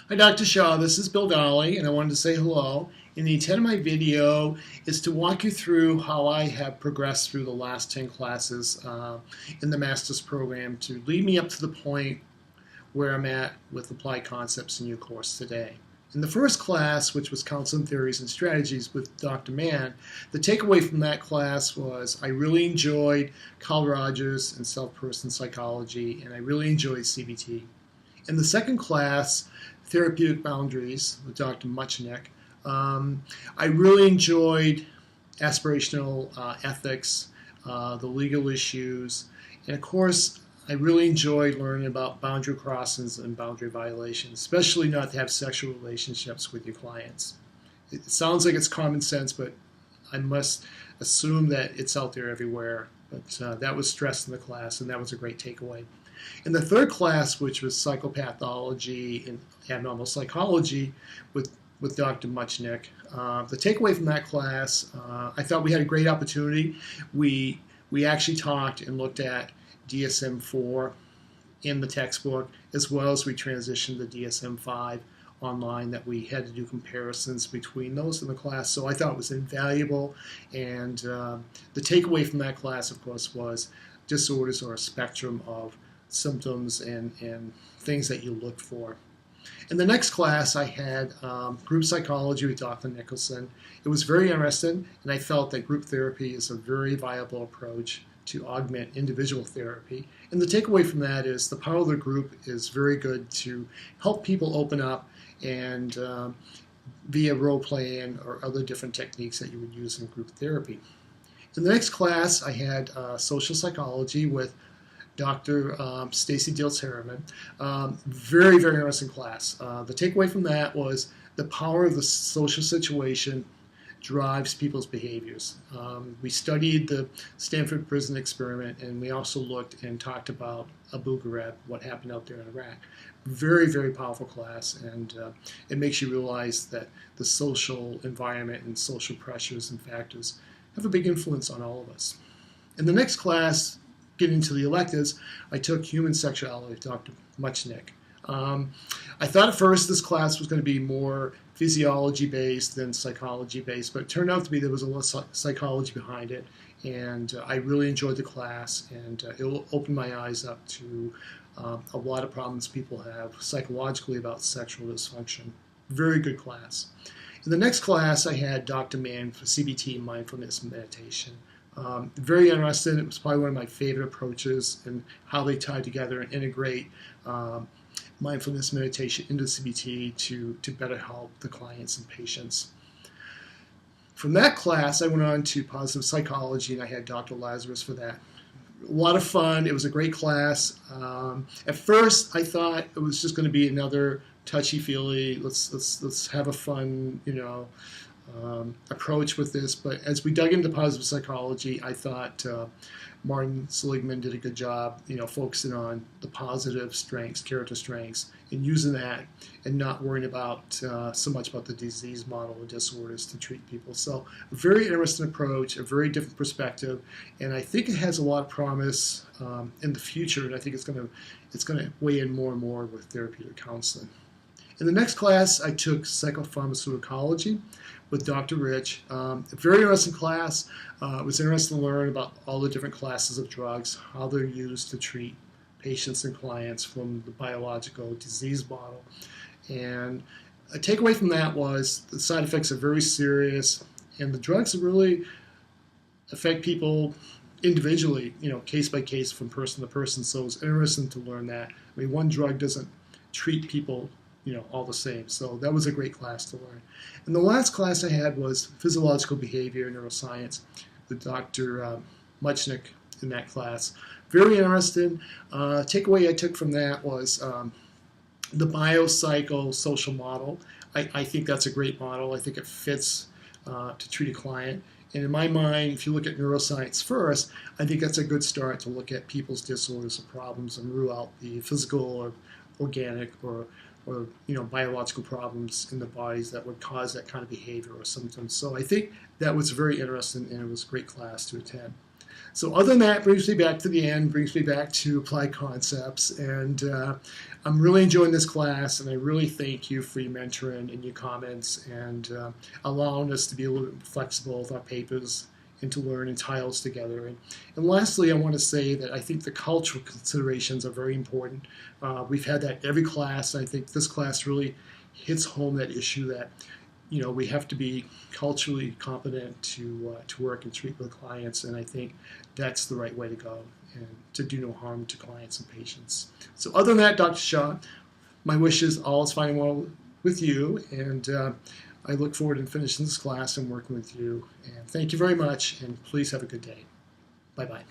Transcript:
Hi, Dr. Shaw. This is Bill Dolly, and I wanted to say hello. And the intent of my video is to walk you through how I have progressed through the last 10 classes in the master's program to lead me up to the point where I'm at with applied concepts in your course today. In the first class, which was Counseling Theories and Strategies with Dr. Mann, the takeaway from that class was I really enjoyed Carl Rogers and self-person psychology, and I really enjoyed CBT. In the second class, Therapeutic Boundaries with Dr. Muchnick, I really enjoyed aspirational ethics, the legal issues, and of course, I really enjoyed learning about boundary crossings and boundary violations, especially not to have sexual relationships with your clients. It sounds like it's common sense, but I must assume that it's out there everywhere. But that was stressed in the class, and that was a great takeaway. In the third class, which was Psychopathology and Abnormal Psychology with Dr. Muchnick, the takeaway from that class, I thought we had a great opportunity. We actually talked and looked at DSM-4 in the textbook, as well as we transitioned to DSM-5 online, that we had to do comparisons between those in the class. So I thought it was invaluable. And the takeaway from that class, of course, was disorders are a spectrum of symptoms and things that you look for. In the next class, I had group psychology with Dr. Nicholson. It was very interesting, and I felt that group therapy is a very viable approach to augment individual therapy. And the takeaway from that is the power of the group is very good to help people open up and via role playing or other different techniques that you would use in group therapy. In the next class, I had social psychology with Dr. Stacy Diels-Harriman. Very, very interesting class. The takeaway from that was the power of the social situation drives people's behaviors. We studied the Stanford Prison Experiment, and we also looked and talked about Abu Ghraib, what happened out there in Iraq. Very, very powerful class, and it makes you realize that the social environment and social pressures and factors have a big influence on all of us. In the next class, getting into the electives, I took Human Sexuality with Dr. Muchnick. I thought at first this class was going to be more physiology-based than psychology-based, but it turned out to be there was a lot of psychology behind it, and I really enjoyed the class, and it opened my eyes up to a lot of problems people have psychologically about sexual dysfunction. Very good class. In the next class, I had Dr. Mann for CBT, mindfulness and meditation. Very interesting. It was probably one of my favorite approaches and how they tie together and integrate mindfulness meditation into CBT to better help the clients and patients. From that class, I went on to positive psychology, and I had Dr. Lazarus for that. A lot of fun. It was a great class. At first, I thought it was just going to be another touchy-feely, let's have a fun, approach with this. But as we dug into positive psychology, I thought Martin Seligman did a good job, focusing on the positive strengths, character strengths, and using that and not worrying about so much about the disease model or disorders to treat people. So a very interesting approach, a very different perspective, and I think it has a lot of promise in the future, and I think it's going to weigh in more and more with therapeutic counseling. In the next class, I took psychopharmacology with Dr. Rich. A very interesting class. It was interesting to learn about all the different classes of drugs, how they're used to treat patients and clients from the biological disease model. And a takeaway from that was the side effects are very serious, and the drugs really affect people individually, case by case, from person to person. So it's interesting to learn that. I mean, one drug doesn't treat people all the same. So that was a great class to learn. And the last class I had was physiological behavior and neuroscience with Dr. Muchnick in that class. Very interesting. Takeaway I took from that was the biopsychosocial model. I think that's a great model. I think it fits to treat a client. And in my mind, if you look at neuroscience first, I think that's a good start to look at people's disorders and problems and rule out the physical or organic or biological problems in the bodies that would cause that kind of behavior or symptoms. So I think that was very interesting, and it was a great class to attend. So other than that, brings me back to the end, brings me back to applied concepts, and I'm really enjoying this class, and I really thank you for your mentoring and your comments, and allowing us to be a little bit flexible with our papers and to learn in tiles together. And lastly, I want to say that I think the cultural considerations are very important. We've had that every class, and I think this class really hits home that issue that we have to be culturally competent to work and treat with clients, and I think that's the right way to go, and to do no harm to clients and patients. So other than that, Dr. Shah, my wish is all is fine and well with you, and I look forward to finishing this class and working with you. And thank you very much, and please have a good day. Bye-bye.